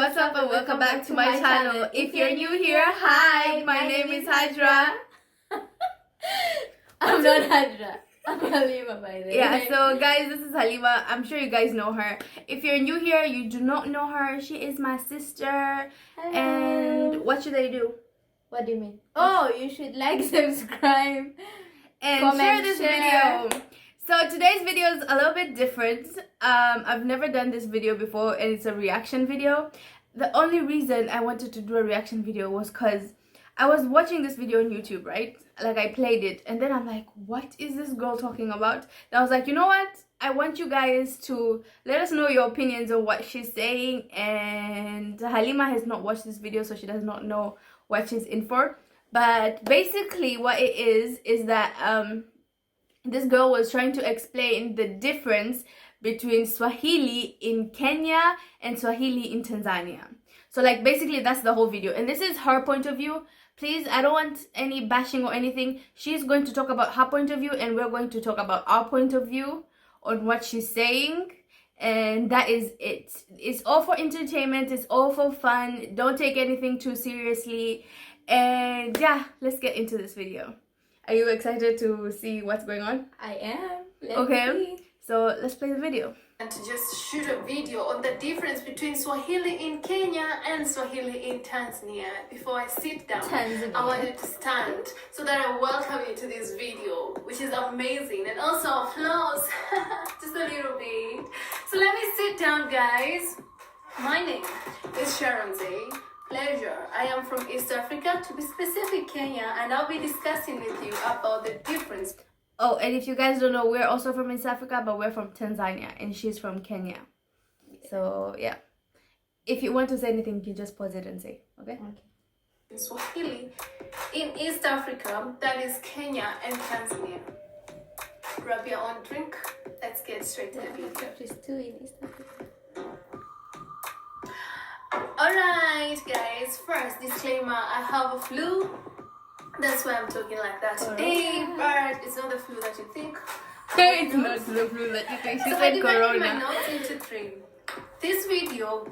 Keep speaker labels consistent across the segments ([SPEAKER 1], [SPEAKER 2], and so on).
[SPEAKER 1] what's up and welcome back to my channel. If you're new here, hi, my name is Hajra.
[SPEAKER 2] I'm not Hajra. I'm Halima, by the way.
[SPEAKER 1] Yeah, so guys, this is Halima. I'm sure you guys know her. If you're new here, you do not know her. She is my sister.
[SPEAKER 2] Hello.
[SPEAKER 1] And what should I do?
[SPEAKER 2] What do you mean? Oh, you should like, subscribe,
[SPEAKER 1] and
[SPEAKER 2] comment,
[SPEAKER 1] share this video. So today's video is a little bit different. I've never done this video before, and it's a reaction video. The only reason I wanted to do a reaction video was because I was watching this video on YouTube, right? Like, I played it, and then I'm like, what is this girl talking about? And I was like, you know what? I want you guys to let us know your opinions on what she's saying. And Halima has not watched this video, so she does not know what she's in for. But basically what it is that this girl was trying to explain the difference between Swahili in Kenya and Swahili in Tanzania. So like basically that's the whole video, and this is her point of view. Please, I don't want any bashing or anything. She's going to talk about her point of view, and we're going to talk about our point of view on what she's saying. And that is it. It's all for entertainment, it's all for fun. Don't take anything too seriously. And yeah, let's get into this video. Are you excited to see what's going on?
[SPEAKER 2] I am.
[SPEAKER 1] Okay, so let's play the video.
[SPEAKER 3] And to just shoot a video on the difference between Swahili in Kenya and Swahili in Tanzania. Before I sit down,
[SPEAKER 2] Tanzania.
[SPEAKER 3] I wanted to stand so that I welcome you to this video, which is amazing, and also applause, just a little bit. So let me sit down, guys. My name is Sharon Zay. Pleasure. I am from East Africa, to be specific Kenya, and I'll be discussing with you about the difference.
[SPEAKER 1] Oh, and if you guys don't know, we're also from East Africa, but we're from Tanzania, and she's from Kenya. So yeah, if you want to say anything, you can just pause it and say, okay?
[SPEAKER 3] In Swahili in East Africa, that is Kenya and Tanzania. Grab your own drink. Let's get straight to the video.
[SPEAKER 2] She's too in East Africa.
[SPEAKER 3] Alright guys, first disclaimer, I have a flu. That's why I'm talking like that today, but it's not the flu that you think.
[SPEAKER 1] It's not the flu that you think. She
[SPEAKER 3] So I
[SPEAKER 1] said
[SPEAKER 3] divided my
[SPEAKER 1] corona.
[SPEAKER 3] notes into three. This video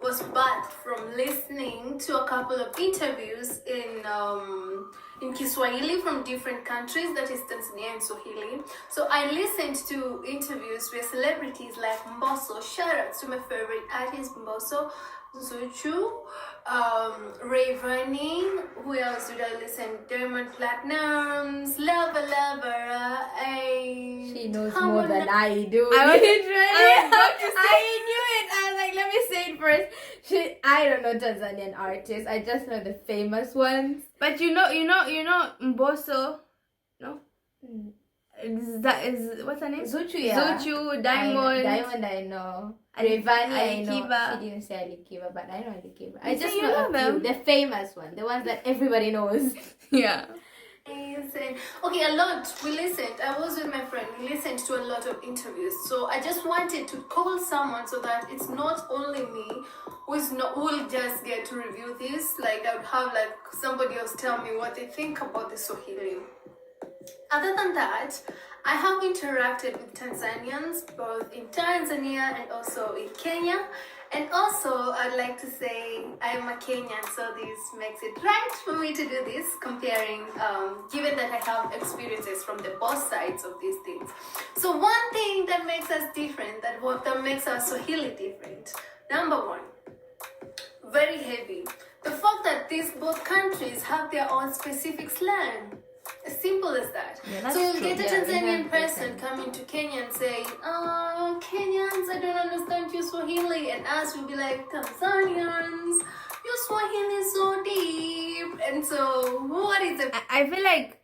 [SPEAKER 3] was birthed from listening to a couple of interviews in Kiswahili from different countries, that is Tanzania and Swahili. So I listened to interviews with celebrities like Mbosso. Shout out to my favorite artist Mbosso, Zuchu, Rayvani. Who else did I listen? Diamond Platnumz, Lover.
[SPEAKER 2] She knows more than I do.
[SPEAKER 1] I was
[SPEAKER 2] I knew it. I was like, let me say it first. I don't know Tanzanian artists. I just know the famous ones.
[SPEAKER 1] But you know Mbosso, no? That is, what's her name?
[SPEAKER 2] Zuchu, yeah.
[SPEAKER 1] Zuchu, Diamond.
[SPEAKER 2] Diamond, I know. Rayvani, I know.
[SPEAKER 1] Alikiba.
[SPEAKER 2] She didn't say Alikiba, but I know Alikiba. I
[SPEAKER 1] So
[SPEAKER 2] just
[SPEAKER 1] you
[SPEAKER 2] know
[SPEAKER 1] know
[SPEAKER 2] a
[SPEAKER 1] them.
[SPEAKER 2] few. The famous one. The ones that everybody knows.
[SPEAKER 1] Yeah.
[SPEAKER 3] Amazing. Okay, a lot. We listened. I was with my friend. We listened to a lot of interviews. So I just wanted to call someone so that it's not only me who will just get to review this. Like, I would have like somebody else tell me what they think about the Swahili. Other than that, I have interacted with Tanzanians both in Tanzania and also in Kenya. And also, I'd like to say I'm a Kenyan, so this makes it right for me to do this, comparing, given that I have experiences from the both sides of these things. So one thing that makes us different, that makes our Swahili different, number one, very heavy. The fact that these both countries have their own specific slang. As simple as that.
[SPEAKER 2] Yeah, that's
[SPEAKER 3] so you'll
[SPEAKER 2] true.
[SPEAKER 3] get a
[SPEAKER 2] Yeah, we
[SPEAKER 3] Tanzanian
[SPEAKER 2] have
[SPEAKER 3] person
[SPEAKER 2] different.
[SPEAKER 3] coming to Kenya and saying, oh, Kenyans, I don't understand your Swahili. And us will be like, Tanzanians, your Swahili is so deep. And so, what is it?
[SPEAKER 1] I feel like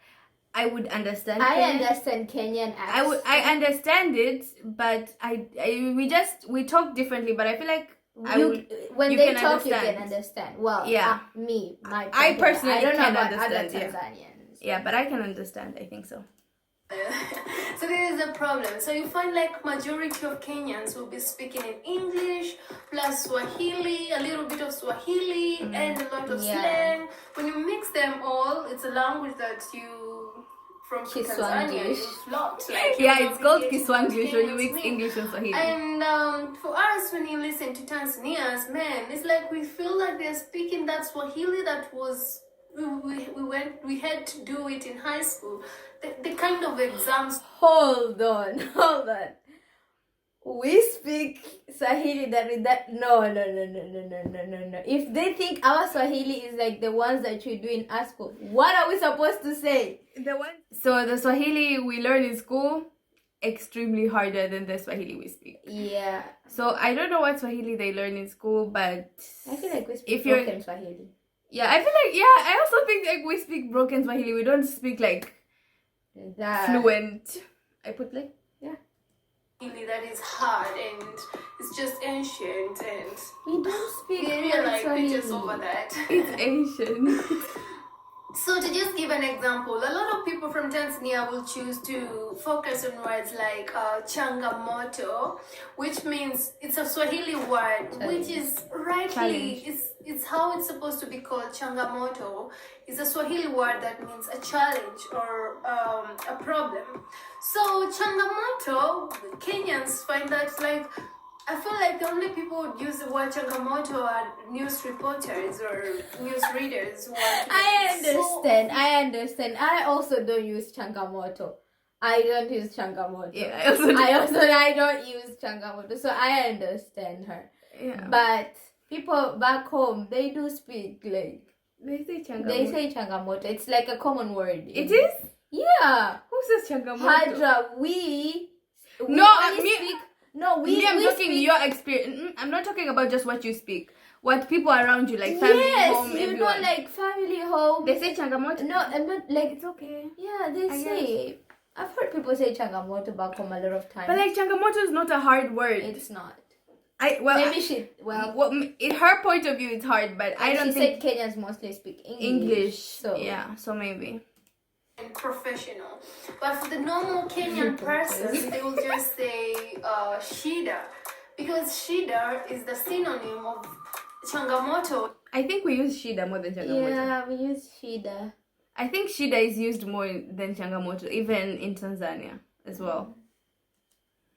[SPEAKER 1] I would understand.
[SPEAKER 2] I
[SPEAKER 1] Kenyan.
[SPEAKER 2] understand Kenyan accent.
[SPEAKER 1] I understand it, but we talk differently. But I feel like
[SPEAKER 2] when
[SPEAKER 1] you
[SPEAKER 2] they
[SPEAKER 1] can
[SPEAKER 2] talk, you
[SPEAKER 1] understand.
[SPEAKER 2] can understand. Well,
[SPEAKER 1] Yeah.
[SPEAKER 2] my
[SPEAKER 1] I
[SPEAKER 2] point of view.
[SPEAKER 1] personally
[SPEAKER 2] I don't know
[SPEAKER 1] can
[SPEAKER 2] about other
[SPEAKER 1] understand, yeah.
[SPEAKER 2] Tanzanians.
[SPEAKER 1] Yeah, but I can understand. I think so.
[SPEAKER 3] So this is a problem. So you find like majority of Kenyans will be speaking in English plus Swahili, a little bit of Swahili, and a lot of
[SPEAKER 2] Yeah.
[SPEAKER 3] slang. When you mix them all, it's a language that you from
[SPEAKER 2] Kiswanglish.
[SPEAKER 3] Tanzania, you flopped. Like,
[SPEAKER 1] Yeah,
[SPEAKER 3] you're
[SPEAKER 1] it's called
[SPEAKER 3] not getting what
[SPEAKER 1] kiswahili when you
[SPEAKER 3] Kenyans
[SPEAKER 1] mix
[SPEAKER 3] mean.
[SPEAKER 1] English and Swahili.
[SPEAKER 3] And for us, when you listen to Tanzanians, man, it's like we feel like they're speaking that Swahili that was we had to do it in high school. The kind of exams.
[SPEAKER 2] Hold on. We speak Swahili that no. If they think our Swahili is like the ones that you do in our school, what are we supposed to say?
[SPEAKER 1] So the Swahili we learn in school extremely harder than the Swahili we speak.
[SPEAKER 2] Yeah.
[SPEAKER 1] So I don't know what Swahili they learn in school, but
[SPEAKER 2] I feel like we speak
[SPEAKER 1] if you're
[SPEAKER 2] broken Swahili.
[SPEAKER 1] yeah, I feel like I also think like we speak broken Swahili. We don't speak like fluent. I put like
[SPEAKER 3] that is hard and it's just ancient and
[SPEAKER 2] we don't speak
[SPEAKER 3] we're like
[SPEAKER 2] Swahili.
[SPEAKER 3] we're just over that.
[SPEAKER 1] it's Asian.
[SPEAKER 3] So to just give an example, a lot of people from Tanzania will choose to focus on words like changamoto, which means it's a Swahili word, which is rightly it's how it's supposed to be called. Changamoto is a Swahili word that means a challenge or a problem. So changamoto, Kenyans find that like. I feel like the only people who use the word changamoto are news reporters or news readers.
[SPEAKER 2] I understand. I also don't use changamoto. I don't use changamoto.
[SPEAKER 1] Yeah,
[SPEAKER 2] I don't use changamoto. So I understand her.
[SPEAKER 1] Yeah.
[SPEAKER 2] But people back home, they do speak like
[SPEAKER 1] They say changamoto.
[SPEAKER 2] they say changamoto. It's like a common word.
[SPEAKER 1] It is?
[SPEAKER 2] Yeah.
[SPEAKER 1] Who says changamoto?
[SPEAKER 2] Hadra, we
[SPEAKER 1] No,
[SPEAKER 2] only
[SPEAKER 1] me-
[SPEAKER 2] speak. No,
[SPEAKER 1] I'm
[SPEAKER 2] we
[SPEAKER 1] talking
[SPEAKER 2] speak.
[SPEAKER 1] your experience. I'm not talking about just what you speak. What people around you, like family, home,
[SPEAKER 2] you
[SPEAKER 1] everyone.
[SPEAKER 2] know, like family, home.
[SPEAKER 1] They say changamoto.
[SPEAKER 2] No, I'm not like.
[SPEAKER 1] It's okay.
[SPEAKER 2] Yeah, they
[SPEAKER 1] I
[SPEAKER 2] say. I've heard people say changamoto back home a lot of times.
[SPEAKER 1] But like changamoto is not a hard word.
[SPEAKER 2] It's not.
[SPEAKER 1] Maybe
[SPEAKER 2] she.
[SPEAKER 1] in her point of view, it's hard, but I don't
[SPEAKER 2] she
[SPEAKER 1] think
[SPEAKER 2] said Kenyans mostly speak
[SPEAKER 1] English.
[SPEAKER 2] So
[SPEAKER 1] Yeah, so maybe.
[SPEAKER 3] And professional, but for the normal Kenyan person, they will just say shida, because shida is the synonym of changamoto.
[SPEAKER 1] I think we use shida more than changamoto.
[SPEAKER 2] Yeah, we use shida.
[SPEAKER 1] I think shida is used more than changamoto, even in Tanzania as well.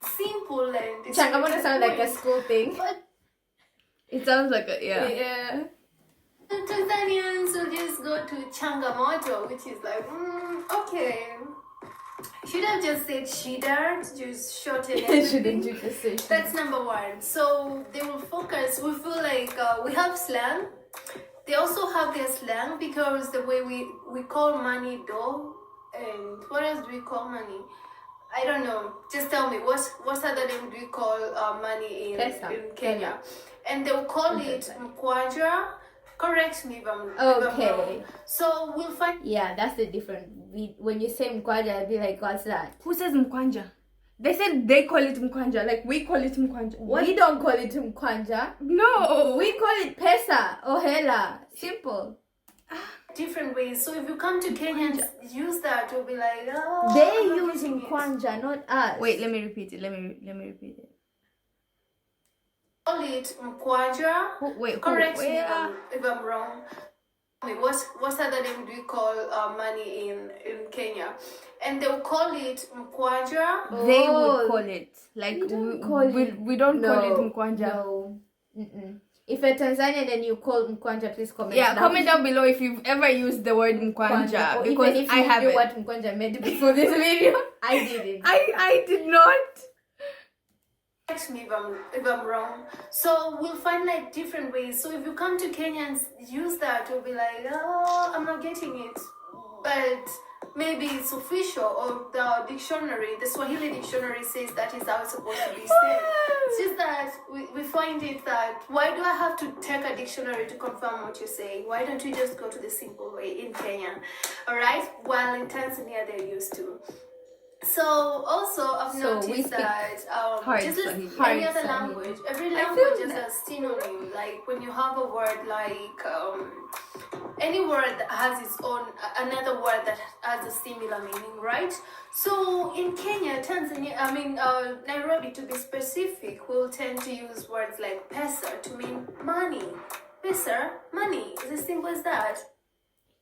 [SPEAKER 3] Simple and it's
[SPEAKER 2] Changamoto sounds like a school thing.
[SPEAKER 3] But
[SPEAKER 1] It sounds like a
[SPEAKER 2] Yeah.
[SPEAKER 3] Tanzanians will just go to changamoto, which is like, okay. Should have just said shida to just shorten everything.
[SPEAKER 2] Shouldn't you just say shida?
[SPEAKER 3] That's number one. So they will focus. We feel like we have slang. They also have their slang because the way we call money dough, and what else do we call money? I don't know. Just tell me what other name do we call money in Kenya? And they'll call it mkwanja. Correct me if I'm wrong. So we'll find.
[SPEAKER 2] Yeah, that's the difference. When you say mkwanja, I'll be like, what's that?
[SPEAKER 1] Who says mkwanja? They said they call it mkwanja, like we call it mkwanja. What?
[SPEAKER 2] We don't call it mkwanja.
[SPEAKER 1] No.
[SPEAKER 2] We call it pesa or hela. Simple.
[SPEAKER 3] Different ways. So if you come to Kenya and use that, you'll be like, oh.
[SPEAKER 2] They use mkwanja, not us.
[SPEAKER 1] Wait, let me repeat it. Let me repeat it.
[SPEAKER 3] Call it mkwanja. Correct me if I'm wrong. What other name do we call money in Kenya? And they'll call it mkwanja.
[SPEAKER 1] They would call it like we don't call it mkwanja.
[SPEAKER 2] No. If you're Tanzanian and you call mkwanja, please comment.
[SPEAKER 1] Yeah, comment down below if you've ever used the word mkwanja,
[SPEAKER 2] or
[SPEAKER 1] because
[SPEAKER 2] even if
[SPEAKER 1] I
[SPEAKER 2] you
[SPEAKER 1] haven't.
[SPEAKER 2] knew what mkwanja meant before this video. I didn't.
[SPEAKER 1] I did not.
[SPEAKER 3] Correct me if I'm wrong. So we'll find like different ways. So if you come to Kenya and use that, you'll be like, oh, I'm not getting it. But maybe it's official, or the dictionary, the Swahili dictionary says that is how it's supposed to be said. It's just that we find it that, why do I have to take a dictionary to confirm what you're saying? Why don't we just go to the simple way in Kenya? Alright? While in Tanzania they're used to. So also I've noticed that just like any other language, every language has a synonym. Like when you have a word like any word that has its own another word that has a similar meaning, right? So in Kenya, Tanzania, Nairobi to be specific, we'll tend to use words like pesa to mean money. Pesa, money. It's as simple as that.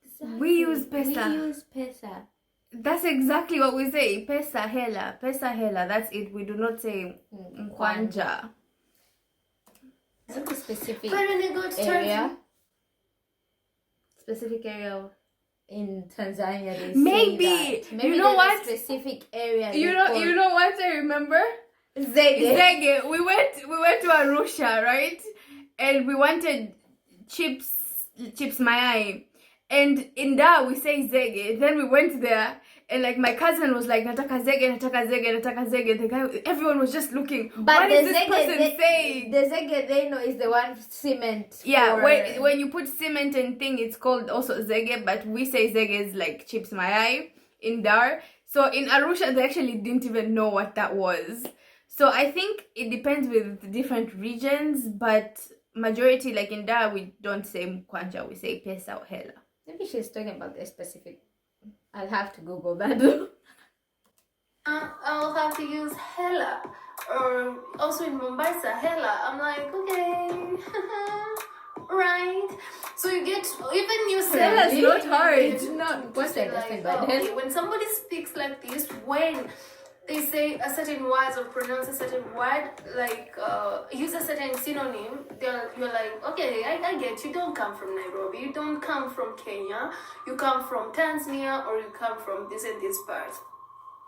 [SPEAKER 2] Exactly.
[SPEAKER 1] We use pesa.
[SPEAKER 2] We use pesa.
[SPEAKER 1] That's exactly what we say. Pesa hela. Pesa hela. That's it. We do not say mkwanja.
[SPEAKER 2] Is it a specific
[SPEAKER 3] But when you go to
[SPEAKER 2] area?
[SPEAKER 1] Specific area.
[SPEAKER 2] In Tanzania, they
[SPEAKER 1] Maybe.
[SPEAKER 2] say that. Maybe
[SPEAKER 1] You know
[SPEAKER 2] there's
[SPEAKER 1] what?
[SPEAKER 2] a specific area.
[SPEAKER 1] You know what I remember?
[SPEAKER 2] Zege.
[SPEAKER 1] Zege. We went to Arusha, right? And we wanted chips mayai. And in Da we say zege. Then we went there and like my cousin was like nataka zege, nataka zege, nataka zege. The guy, everyone was just looking.
[SPEAKER 2] But
[SPEAKER 1] what
[SPEAKER 2] the
[SPEAKER 1] is this
[SPEAKER 2] zege
[SPEAKER 1] person saying?
[SPEAKER 2] The zege they know is the one cement.
[SPEAKER 1] Yeah,
[SPEAKER 2] or...
[SPEAKER 1] when you put cement and thing, it's called also zege, but we say zege is like chips mayai in Dar. So in Arusha, they actually didn't even know what that was. So I think it depends with the different regions, but majority, like in Dar, we don't say mkwanja, we say pesa or hela.
[SPEAKER 2] Maybe she's talking about the specific. I'll have to Google that.
[SPEAKER 3] I'll have to use hela, or also in Mombasa, hela. I'm like, okay, right. So you get even you say
[SPEAKER 1] Hela is not hard.
[SPEAKER 2] It's not. What's that?
[SPEAKER 3] like, okay, when somebody speaks like this, when they say a certain words or pronounce a certain word, like use a certain synonym, you're like, okay, I get you don't come from Nairobi, you don't come from Kenya, you come from Tanzania, or you come from this and this part.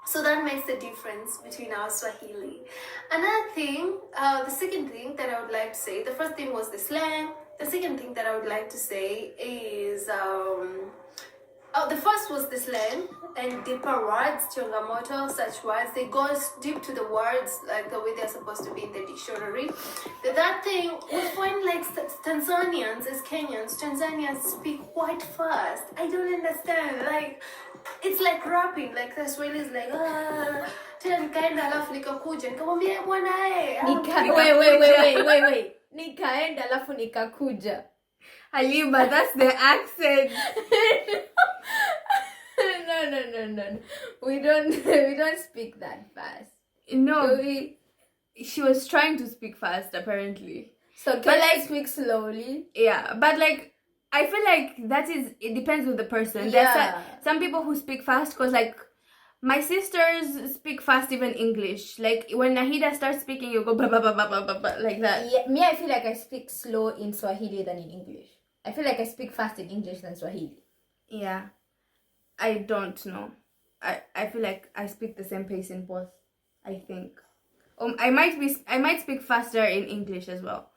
[SPEAKER 3] So that makes the difference between our Swahili. Another thing, the second thing that I would like to say, the first thing was the slang. The second thing that I would like to say is, the first was the slang and deeper words, changamoto, such words. They go deep to the words, like the way they're supposed to be in the dictionary. The third thing, we find like Tanzanians as Kenyans, Tanzanians speak quite fast. I don't understand. Like, it's like rapping, like the Swahili is like, tena nikaenda alafu nikakuja nikamwambia bwana
[SPEAKER 2] wait. Nikaenda alafu nikakuja.
[SPEAKER 1] Halima, that's the accent.
[SPEAKER 2] No. We don't speak that fast.
[SPEAKER 1] No,
[SPEAKER 2] So
[SPEAKER 1] she was trying to speak fast apparently.
[SPEAKER 2] can I speak slowly?
[SPEAKER 1] Yeah, but like I feel like it depends with the person.
[SPEAKER 2] Yeah.
[SPEAKER 1] There's some people who speak fast because like my sisters speak fast even English. Like when Nahida starts speaking, you go ba ba ba ba ba ba like that.
[SPEAKER 2] Yeah, me I feel like I speak slow in Swahili than in English. I feel like I speak fast in English than Swahili.
[SPEAKER 1] Yeah, I don't know. I feel like I speak the same pace in both. I think. I might speak faster in English as well,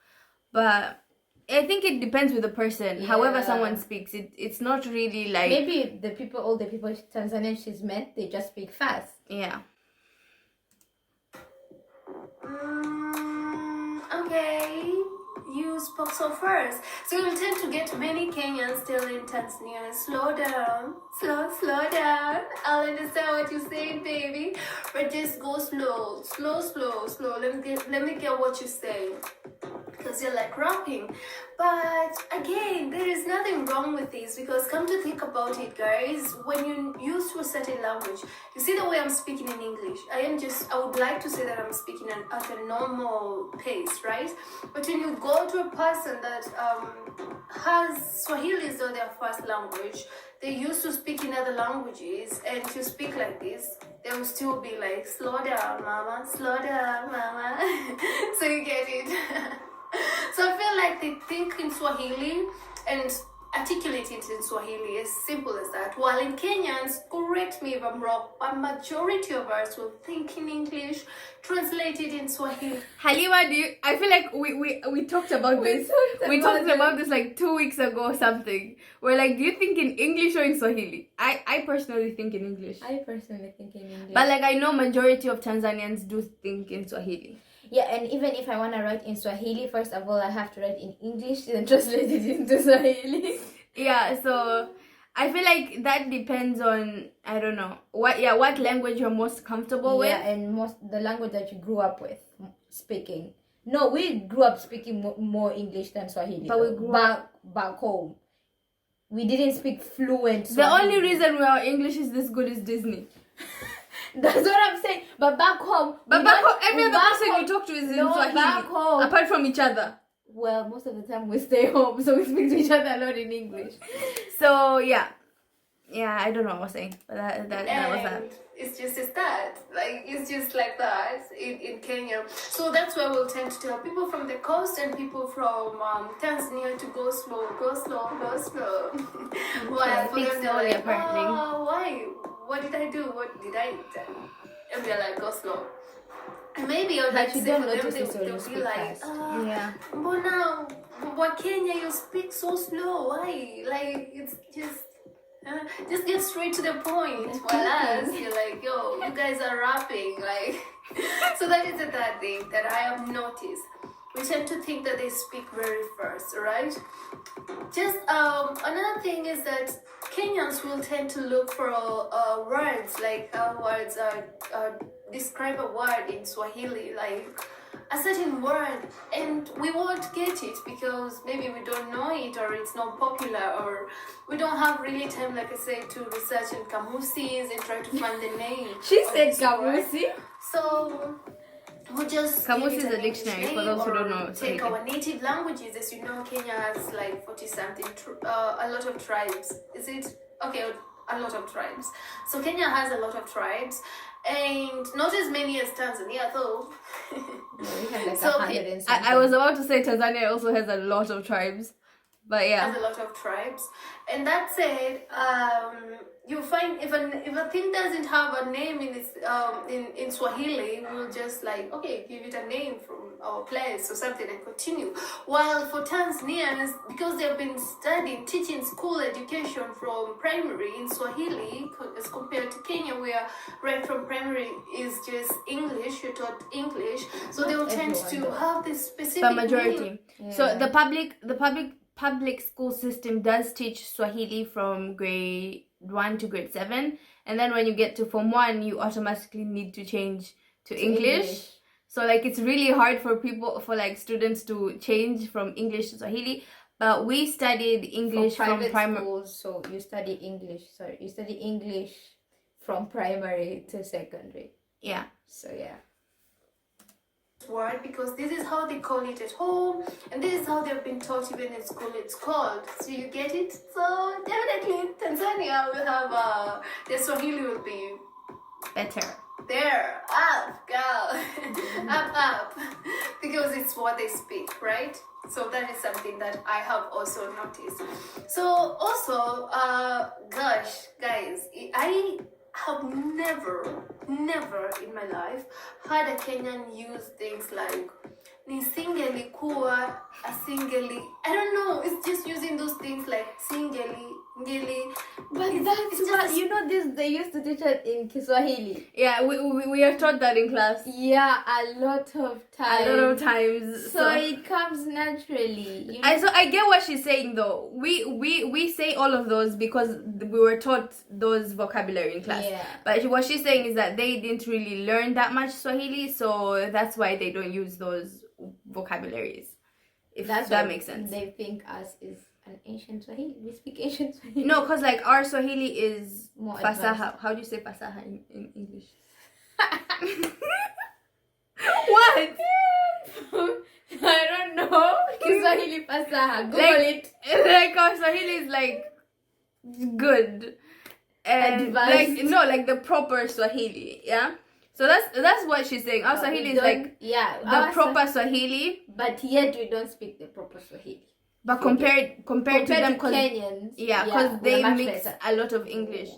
[SPEAKER 1] but I think it depends with the person.
[SPEAKER 2] Yeah.
[SPEAKER 1] However someone speaks, it's not really like
[SPEAKER 2] maybe all the people Tanzanian she's met, they just speak fast.
[SPEAKER 1] Yeah.
[SPEAKER 3] Okay, you spoke so fast. So you'll tend to get many Kenyans telling Tanzanians, slow down, slow down. I'll understand what you're saying, baby, but just go slow. Let me get what you're saying. Because you're like rapping. But again, there is nothing wrong with this, because come to think about it, guys, when you're used to a certain language, you see the way I'm speaking in English, I would like to say that I'm speaking at a normal pace, right? But when you go to a person that has Swahili as their first language, they used to speak in other languages, and to speak like this, they will still be like, slow down, mama, slow down, mama. So you get it. So I feel like they think in Swahili and articulate it in Swahili, as simple as that. While in Kenyans, correct me if I'm wrong, a majority of us will think in English, translate it in Swahili.
[SPEAKER 1] Halima, I feel like we talked about this. We talked about this like 2 weeks ago or something. We're like, do you think in English or in Swahili? I personally think in English.
[SPEAKER 2] I personally think in English.
[SPEAKER 1] But like I know majority of Tanzanians do think in Swahili.
[SPEAKER 2] Yeah, and even if I want to write in Swahili, first of all, I have to write in English, then translate it into Swahili.
[SPEAKER 1] Yeah, so I feel like that depends on, I don't know, what language you're most comfortable with.
[SPEAKER 2] Yeah, and the language that you grew up with speaking. No, we grew up speaking more English than Swahili.
[SPEAKER 1] But we grew up
[SPEAKER 2] back home. We didn't speak fluent Swahili.
[SPEAKER 1] The only reason our English is this good is Disney.
[SPEAKER 2] That's what I'm saying. But back home,
[SPEAKER 1] every other person you talk to is in Swahili.
[SPEAKER 2] Back home,
[SPEAKER 1] apart from each other.
[SPEAKER 2] Well, most of the time we stay home, so we speak to each other a lot in English.
[SPEAKER 1] So yeah, Yeah, I don't know what I was saying, but that was that.
[SPEAKER 3] It's just a start. Like, it's just like that in Kenya. So that's why we'll tend to tell people from the coast and people from Tanzania to go slow, go slow, go slow. While for
[SPEAKER 1] Speak
[SPEAKER 3] them, they're
[SPEAKER 1] slowly,
[SPEAKER 3] like,
[SPEAKER 1] apparently.
[SPEAKER 3] oh, why? What did I do? What did I do? And they're like, go slow. And maybe I'd like to say for them, they'll be like,
[SPEAKER 1] Yeah.
[SPEAKER 3] but now, why Kenya, you speak so slow? Why? Like, it's just get straight to the point. While us, you're like, yo, you guys are rapping. Like, so that is the third thing that I have noticed. We tend to think that they speak very fast, right? Just another thing is that Kenyans will tend to look for words, like words describe a word in Swahili, like a certain word, and we won't get it because maybe we don't know it, or it's not popular, or we don't have really time, like I said, to research in kamusis and try to find the name.
[SPEAKER 2] She said kamusi.
[SPEAKER 3] So we just
[SPEAKER 1] Kamusi is a dictionary for those who don't know.
[SPEAKER 3] Take our native languages. As you know, Kenya has like 40-something, a lot of tribes. Is it? Okay, a lot of tribes. So Kenya has a lot of tribes, and not as many as Tanzania, though.
[SPEAKER 2] We have like
[SPEAKER 3] So,
[SPEAKER 2] 100 and
[SPEAKER 1] I was about to say Tanzania also has a lot of tribes, but yeah.
[SPEAKER 3] Has a lot of tribes. And that said, you find if a thing doesn't have a name in its in Swahili, we'll just like, okay, give it a name from our place or something and continue. While for Tanzanians, because they've been teaching school education from primary in Swahili as compared to Kenya, where right from primary is just English, you're taught English, so they'll tend to have this specific
[SPEAKER 1] But majority.
[SPEAKER 3] name.
[SPEAKER 1] Yeah. So the public school system does teach Swahili from grade 1 to grade 7, and then when you get to Form 1, you automatically need to change to English. So like it's really hard for like students to change from English to Swahili. But we studied English from primary
[SPEAKER 2] schools, so you study English. Sorry, you study English from primary to secondary.
[SPEAKER 1] Yeah.
[SPEAKER 2] So yeah.
[SPEAKER 3] Word, because this is how they call it at home, and this is how they've been taught even in school. It's called. So you get it. So definitely Tanzania will have their Swahili will be
[SPEAKER 1] better.
[SPEAKER 3] There, up, girl, up, because it's what they speak, right? So that is something that I have also noticed. So also, gosh, guys, I have never in my life had a Kenyan use things like nisingelikuwa, asingeli. I don't know, it's just using those things like singeli, ngeli.
[SPEAKER 2] But that's what, you know, this they used to teach it in Kiswahili.
[SPEAKER 1] Yeah, we are taught that in class.
[SPEAKER 2] Yeah, a lot of times. So it comes naturally. You know?
[SPEAKER 1] So I get what she's saying though. We say all of those because we were taught those vocabulary in class.
[SPEAKER 2] Yeah.
[SPEAKER 1] But what she's saying is that they didn't really learn that much Swahili, so that's why they don't use those vocabularies. If that makes sense.
[SPEAKER 2] They think us is an ancient Swahili. We speak ancient Swahili.
[SPEAKER 1] No, because like our Swahili is
[SPEAKER 2] more
[SPEAKER 1] fasaha.
[SPEAKER 2] advanced.
[SPEAKER 1] How do you say fasaha in English? What?
[SPEAKER 2] I don't know. Kiswahili fasaha. Google
[SPEAKER 1] Like,
[SPEAKER 2] it.
[SPEAKER 1] like our Swahili is like good. And
[SPEAKER 2] advanced.
[SPEAKER 1] like the proper Swahili, yeah? So that's what she's saying. Our Swahili is like the proper Swahili.
[SPEAKER 2] But yet we don't speak the proper Swahili.
[SPEAKER 1] But compared to them,
[SPEAKER 2] Kenyans,
[SPEAKER 1] because they mix
[SPEAKER 2] better.
[SPEAKER 1] a lot of English.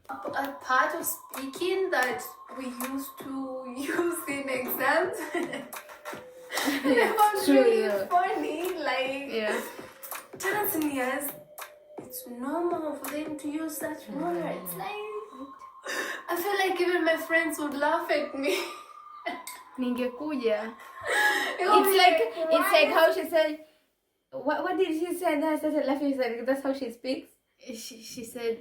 [SPEAKER 3] A part of speaking that we used to use in exams. It was
[SPEAKER 2] True,
[SPEAKER 3] really
[SPEAKER 2] yeah.
[SPEAKER 3] funny. Like,
[SPEAKER 1] Yeah.
[SPEAKER 3] Tanzanians, it's normal for them to use such words. Like, I feel like even my friends would laugh at me.
[SPEAKER 1] Ningekuja.
[SPEAKER 2] It's like how she said. What did she say? And I started laughing. She's like, that's how she speaks.
[SPEAKER 1] She said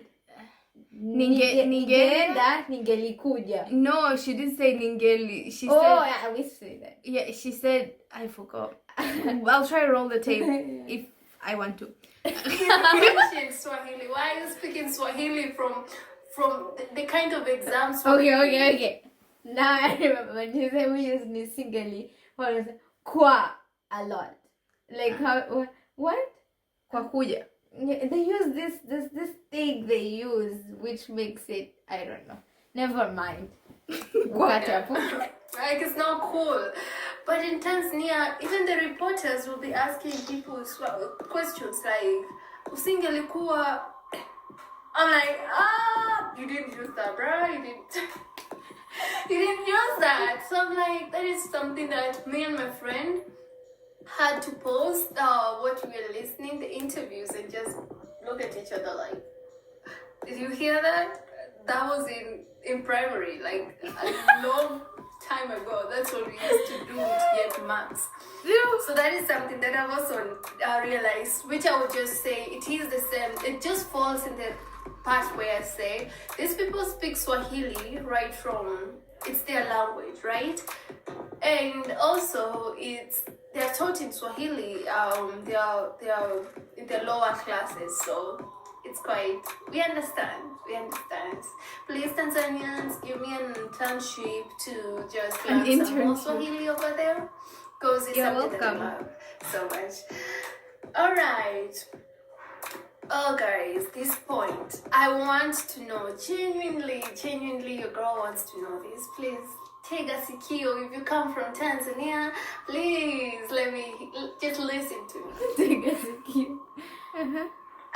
[SPEAKER 2] Ningeenda, ningelikuja.
[SPEAKER 1] No, she didn't say ningeli. She said
[SPEAKER 2] yeah, we say that.
[SPEAKER 1] Yeah, she said I forgot. I'll try to roll the tape if I want to.
[SPEAKER 3] Swahili. Why are you speaking Swahili from the kind of exams?
[SPEAKER 2] Okay. Now I remember when you said we use nisingeli. What was it? Kwa a lot. Like how? What?
[SPEAKER 1] Kwa kuja.
[SPEAKER 2] They use this thing they use, which makes it, I don't know. Never mind.
[SPEAKER 3] Like, it's not cool. But in Tanzania, even the reporters will be asking people questions like, usingelikuwa. I'm like, you didn't use that, bro. You didn't. You didn't use that. So I'm like, that is something that me and my friend had to pause what we were listening, the interviews, and just look at each other like, did you hear that? That was in primary, like a long time ago. That's what we used to do to get marks. So that is something that I've also realized, which I would just say it is the same. It just falls in the part where I say these people speak Swahili right from, it's their language, right? And also they're taught in Swahili. They are in the lower classes, so it's quite, we understand. Please, Tanzanians, give me an internship to just learn some more Swahili over there, because it's something that I love so much. All right. Oh, guys, this point, I want to know, genuinely, your girl wants to know this. Please, take a sikio. If you come from Tanzania, please just listen to me.
[SPEAKER 2] Take a sikio.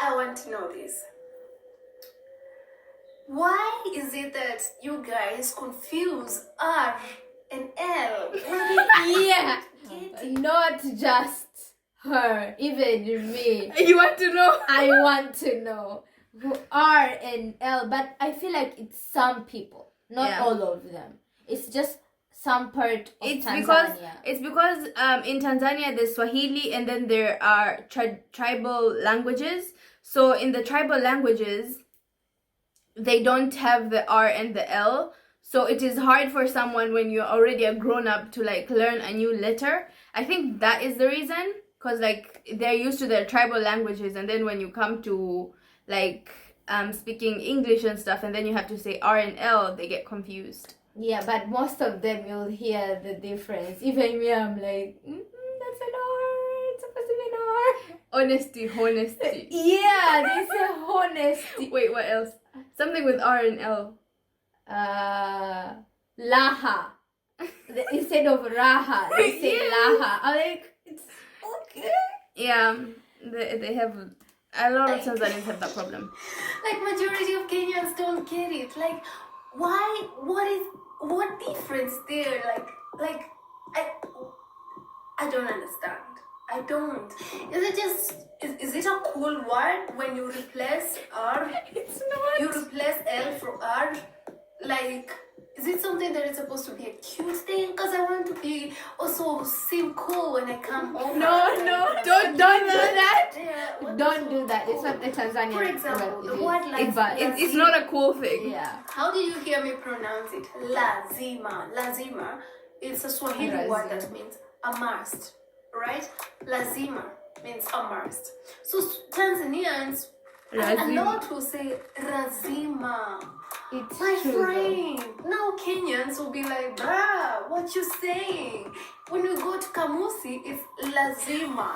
[SPEAKER 3] I want to know this. Why is it that you guys confuse R and L?
[SPEAKER 2] Yeah, not just her, even me.
[SPEAKER 1] You want to know?
[SPEAKER 2] I want to know who R and L, but I feel like it's some people, not all of them. It's just some part of Tanzania.
[SPEAKER 1] It's because in Tanzania there's Swahili, and then there are tribal languages. So in the tribal languages, they don't have the R and the L. So it is hard for someone when you're already a grown up to like learn a new letter. I think that is the reason, because like they're used to their tribal languages, and then when you come to like speaking English and stuff, and then you have to say R and L, they get confused.
[SPEAKER 2] Yeah, but most of them you'll hear the difference. Even me, I'm like, that's an R. It's supposed to be an R.
[SPEAKER 1] Honesty.
[SPEAKER 2] Yeah, they say honesty.
[SPEAKER 1] Wait, what else? Something with R and L.
[SPEAKER 2] Laha. Instead of raha, they say laha. I'm like, it's okay.
[SPEAKER 1] Yeah, they have, a lot of Tanzanians have that problem.
[SPEAKER 3] Like majority of Kenyans don't get it. Like, why? What difference there? Like I don't understand. I don't. Is it just, is it a cool word when you replace R?
[SPEAKER 2] It's not.
[SPEAKER 3] You replace L for R? Like, is it something that is supposed to be a cute thing? Because I want to be also seem cool when I come over.
[SPEAKER 2] No, don't do that.
[SPEAKER 3] Yeah,
[SPEAKER 2] Don't do that. It's not the Tanzanian.
[SPEAKER 3] For example, the word
[SPEAKER 1] It's not a cool thing.
[SPEAKER 2] Yeah.
[SPEAKER 3] How do you hear me pronounce it? Lazima. Lazima. It's a Swahili word that means a must, right? Lazima means a must. So Tanzanians, a lot will say razima.
[SPEAKER 2] It's
[SPEAKER 3] my
[SPEAKER 2] true,
[SPEAKER 3] friend. Now Kenyans will be like, bruh, what you saying? When you go to Kamusi, it's lazima.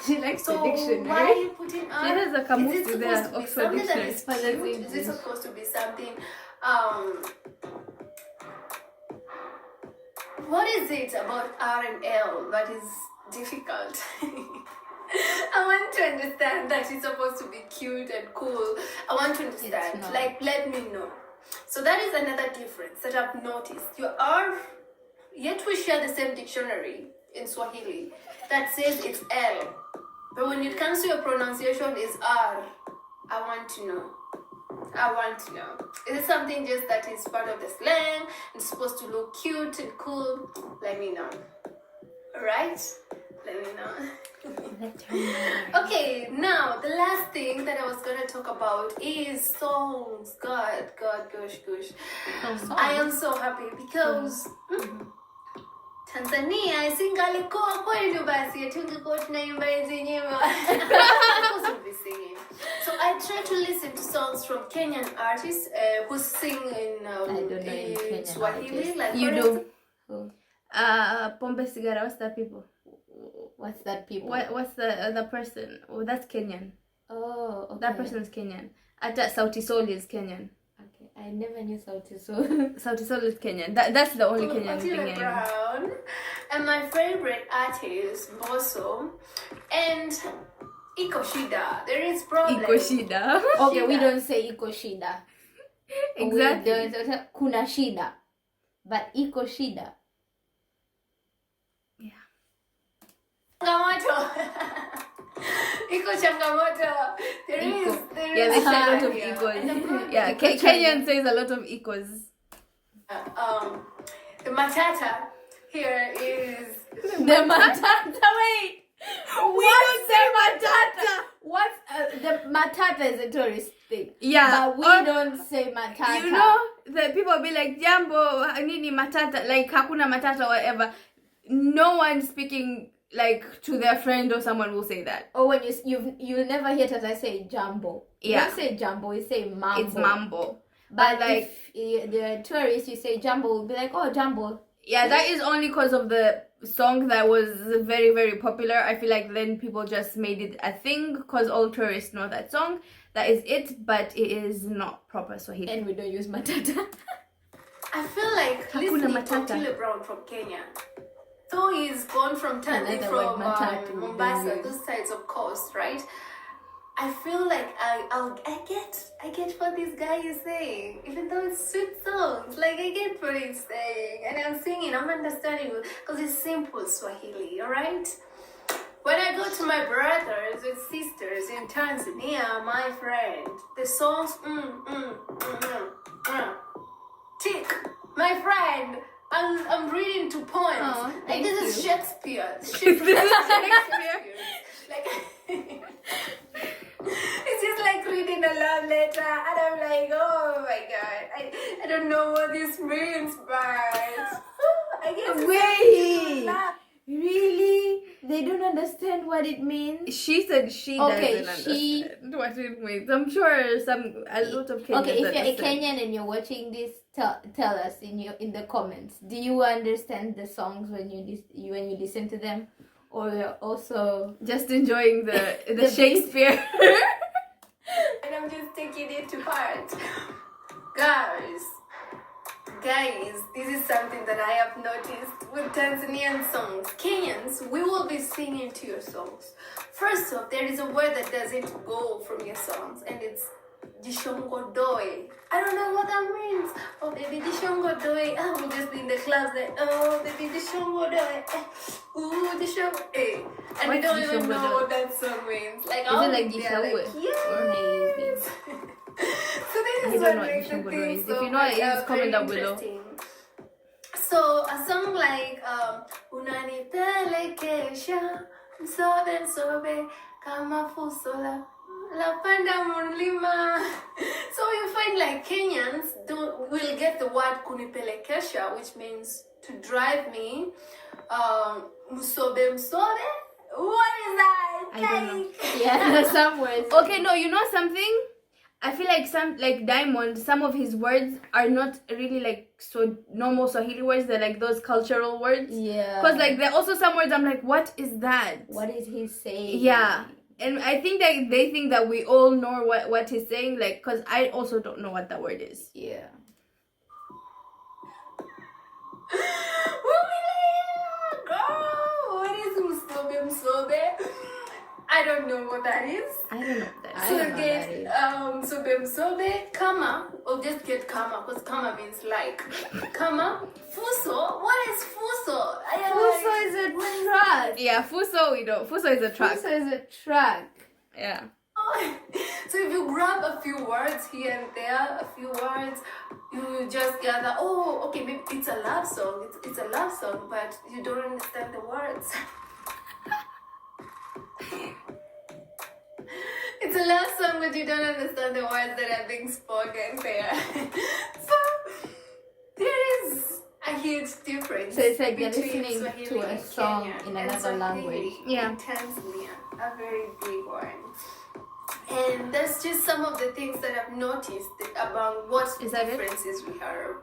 [SPEAKER 2] She likes the
[SPEAKER 3] So
[SPEAKER 2] dictionary.
[SPEAKER 3] why are you putting on?
[SPEAKER 1] She has a Kamusi there,
[SPEAKER 3] Is it
[SPEAKER 1] Oxford
[SPEAKER 3] something that
[SPEAKER 1] dictionary.
[SPEAKER 3] is cute? Is it supposed to be something? What is it about R and L that is difficult? I want to understand that it's supposed to be cute and cool. I want to understand. Like, let me know. So that is another difference that I've noticed. You are, yet we share the same dictionary in Swahili that says it's L. But when it comes to your pronunciation, it's R. I want to know. Is it something just that is part of the slang? It's supposed to look cute and cool? Let me know. Alright? Let me know. Okay, now the last thing that I was gonna talk about is songs. God, gosh. I am so happy because Tanzania isingalikuwa kwetu basi tungekuwa tunaimba hizi nyimbo. Be singing. So I try to listen to songs from Kenyan artists who sing in Swahili. Like
[SPEAKER 1] you do. Pombe Sigara, what's that people?
[SPEAKER 2] What's that people?
[SPEAKER 1] What's the person? Oh, that's Kenyan.
[SPEAKER 2] Oh, okay.
[SPEAKER 1] That person is Kenyan. Ata Sauti Sol is Kenyan.
[SPEAKER 2] Okay, I never knew Sauti so.
[SPEAKER 1] Sauti Sol is Kenyan. That's the only Kenyan thing I know.
[SPEAKER 3] Brown. And my favorite artist, Bosso. And Iko Shida. There is problem.
[SPEAKER 1] Iko Shida.
[SPEAKER 2] Okay, we don't say Iko Shida.
[SPEAKER 1] Exactly.
[SPEAKER 2] We don't say Kuna Shida. But Iko Shida.
[SPEAKER 1] Yeah.
[SPEAKER 3] Changamoto. Iko changamoto. There is.
[SPEAKER 1] Yeah, they say a lot of Ikos. Yeah, Kenyan says a lot of Ikos.
[SPEAKER 3] The matata here is
[SPEAKER 2] The matata. Wait.
[SPEAKER 1] We don't say matata.
[SPEAKER 2] What's the matata is a tourist thing.
[SPEAKER 1] Yeah,
[SPEAKER 2] But we
[SPEAKER 1] or-
[SPEAKER 2] don't say matata.
[SPEAKER 1] You know, the people be like, Jambo, nini matata, like hakuna matata or whatever. No one speaking like to their friend or someone will say that.
[SPEAKER 2] Or when you'll never hear Tata say jumbo. You
[SPEAKER 1] Yeah.
[SPEAKER 2] don't say jumbo, you say mambo.
[SPEAKER 1] It's mambo.
[SPEAKER 2] But
[SPEAKER 1] like-
[SPEAKER 2] if the tourist you say jumbo, will be like, oh jumbo.
[SPEAKER 1] Yeah, that is only because of the song that was very, very popular. I feel like then people just made it a thing because all tourists know that song. That is it, but it is not proper Swahili.
[SPEAKER 2] And we don't use matata.
[SPEAKER 3] I feel like
[SPEAKER 1] Hakuna
[SPEAKER 3] listening to
[SPEAKER 1] matata.
[SPEAKER 3] Otile Brown from Kenya. So he's born from
[SPEAKER 2] Another
[SPEAKER 3] Tanzania,
[SPEAKER 2] word,
[SPEAKER 3] from
[SPEAKER 2] matatu, we
[SPEAKER 3] Mombasa,
[SPEAKER 2] don't use.
[SPEAKER 3] those sides of coast, right? I feel like I get what this guy is saying, even though it's sweet songs. Like I get what he's saying, and I'm singing, I'm understanding because it's simple Swahili, all right? When I go to my brothers and sisters in Tanzania, my friend, the songs, tick, my friend. I'm reading two poems.
[SPEAKER 2] Oh,
[SPEAKER 3] like
[SPEAKER 2] thank
[SPEAKER 3] this is
[SPEAKER 2] you.
[SPEAKER 3] Shakespeare.
[SPEAKER 1] Shakespeare.
[SPEAKER 3] Like it's just like reading a love letter, and I'm like, oh my god, I don't know what this means, but I guess it's
[SPEAKER 2] Wait.
[SPEAKER 3] love.
[SPEAKER 2] Really? They don't understand what it means?
[SPEAKER 1] She said she
[SPEAKER 2] Okay,
[SPEAKER 1] doesn't
[SPEAKER 2] she-
[SPEAKER 1] understand what it means. I'm sure a lot of Kenyans
[SPEAKER 2] Okay, if you're a
[SPEAKER 1] understand.
[SPEAKER 2] Kenyan and you're watching this, tell us in the comments. Do you understand the songs when you listen to them, or you're also
[SPEAKER 1] Just enjoying the
[SPEAKER 2] The
[SPEAKER 1] Shakespeare.
[SPEAKER 3] And I'm just taking it to heart. Guys, this is something that I have noticed with Tanzanian songs. Kenyans, we will be singing to your songs. First off, there is a word that doesn't go from your songs, and it's Dishongodoy. I don't know what that means. Oh, baby, Dishongodoy. Oh, we'll just be in the clubs like, oh, baby, Dishongodoy. Ooh, Dishongodoy. And we
[SPEAKER 1] What's
[SPEAKER 3] don't even know
[SPEAKER 1] Dishongodoy?
[SPEAKER 3] what that song means. Like,
[SPEAKER 1] Is
[SPEAKER 3] I'll
[SPEAKER 1] it like
[SPEAKER 3] be there, like,
[SPEAKER 1] Dishongodoy?
[SPEAKER 3] yes. So this
[SPEAKER 1] I
[SPEAKER 3] is
[SPEAKER 1] don't
[SPEAKER 3] what
[SPEAKER 1] know what
[SPEAKER 3] makes the
[SPEAKER 1] Dishongodoy
[SPEAKER 3] thing
[SPEAKER 1] is.
[SPEAKER 3] so
[SPEAKER 1] If you know what it is,
[SPEAKER 3] very
[SPEAKER 1] comment down below.
[SPEAKER 3] interesting. So a song like Unanipelekesha msobe kama fusola la panda mulima. So you find like Kenyans will get the word kunipelekesha, which means to drive me. Msobe. What is that?
[SPEAKER 1] I don't know.
[SPEAKER 2] yeah, there's some words.
[SPEAKER 1] Okay, no, you know something? I feel like Diamond, some of his words are not really like so normal Swahili words. They're like those cultural words.
[SPEAKER 2] Yeah.
[SPEAKER 1] Because like there are also some words I'm like, what is that?
[SPEAKER 2] What is he saying?
[SPEAKER 1] Yeah. And I think that they think that we all know what he's saying. Like, because I also don't know what that word is.
[SPEAKER 2] Yeah.
[SPEAKER 3] Girl, what is msobe? I don't know what that is.
[SPEAKER 1] I don't know what that
[SPEAKER 2] I
[SPEAKER 1] is.
[SPEAKER 3] So
[SPEAKER 2] don't know
[SPEAKER 3] get
[SPEAKER 2] what
[SPEAKER 3] msobe kama, or just get kama, because kama means like. Kama, fuso. What is fuso?
[SPEAKER 2] Fuso is a track.
[SPEAKER 1] Yeah, Fuso, we don't. Fuso is a track.
[SPEAKER 2] Fuso is a track.
[SPEAKER 1] Yeah.
[SPEAKER 3] So if you grab a few words here and there, a few words, you just gather, oh, okay, maybe it's a love song. It's a love song, but you don't understand the words. It's a love song, but you don't understand the words that are being spoken there. So there is a huge difference.
[SPEAKER 2] So it's like they're
[SPEAKER 3] between
[SPEAKER 2] listening
[SPEAKER 3] Swahili
[SPEAKER 2] to a
[SPEAKER 3] in
[SPEAKER 2] song
[SPEAKER 3] Kenya
[SPEAKER 2] in
[SPEAKER 3] and
[SPEAKER 2] another
[SPEAKER 3] Swahili
[SPEAKER 2] language.
[SPEAKER 1] Yeah.
[SPEAKER 3] in Tanzania, a very big one. And that's just some of the things that I've noticed about what
[SPEAKER 1] Is that it?
[SPEAKER 3] differences we have.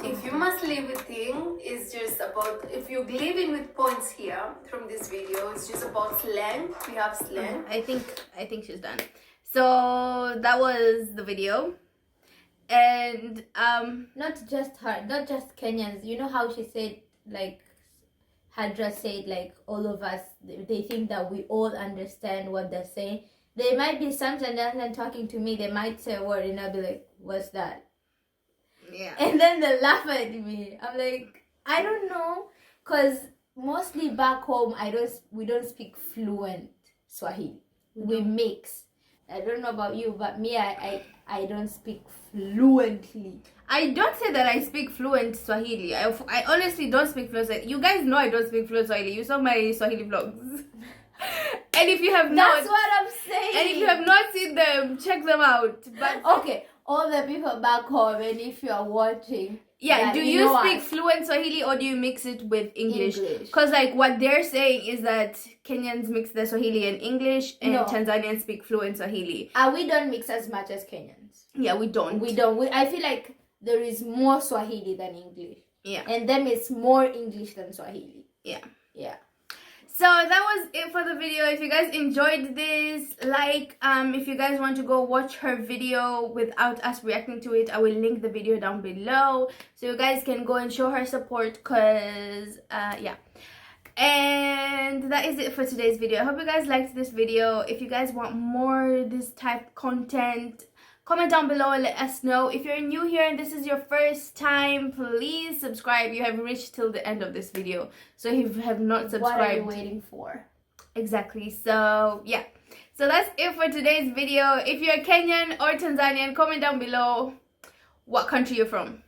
[SPEAKER 3] If you must leave a thing, it's just about, if you're leaving with points here from this video, it's just about slang. We have slang.
[SPEAKER 1] I think she's done. So that was the video. And
[SPEAKER 2] not just her, not just Kenyans. You know how she said, like, Hadra said, like, all of us, they think that we all understand what they're saying. There might be some Tanzanian talking to me, they might say a word and I'll be like, what's that?
[SPEAKER 1] yeah.
[SPEAKER 2] And then they laugh at me. I'm like, I don't know, because mostly back home, we don't speak fluent Swahili. We mix. I don't know about you, but me, I don't speak fluently.
[SPEAKER 1] I don't say that I speak fluent Swahili. I honestly don't speak fluent Swahili. You guys know I don't speak fluent Swahili. You saw my Swahili vlogs. And if you have not,
[SPEAKER 2] that's what I'm saying.
[SPEAKER 1] And if you have not seen them, check them out. But
[SPEAKER 2] okay, all the people back home, and if you are watching,
[SPEAKER 1] yeah, do you speak
[SPEAKER 2] us.
[SPEAKER 1] fluent Swahili or do you mix it with English?
[SPEAKER 2] English.
[SPEAKER 1] Because like what they're saying is that Kenyans mix the Swahili and English, and
[SPEAKER 2] No.
[SPEAKER 1] Tanzanians speak fluent Swahili.
[SPEAKER 2] We don't mix as much as Kenyans.
[SPEAKER 1] Yeah, we don't.
[SPEAKER 2] We don't. I feel like there is more Swahili than English.
[SPEAKER 1] Yeah.
[SPEAKER 2] And them it's more English than Swahili.
[SPEAKER 1] Yeah.
[SPEAKER 2] Yeah.
[SPEAKER 1] So that was it for the video. If you guys enjoyed this, if you guys want to go watch her video without us reacting to it, I will link the video down below so you guys can go and show her support, because yeah. And that is it for today's video. I hope you guys liked this video. If you guys want more this type of content, comment down below and let us know. If you're new here and this is your first time, please subscribe. You have reached till the end of this video, so if you have not subscribed,
[SPEAKER 2] what are you waiting for?
[SPEAKER 1] Exactly. So yeah, so that's it for today's video. If you're Kenyan or Tanzanian, comment down below what country you're from.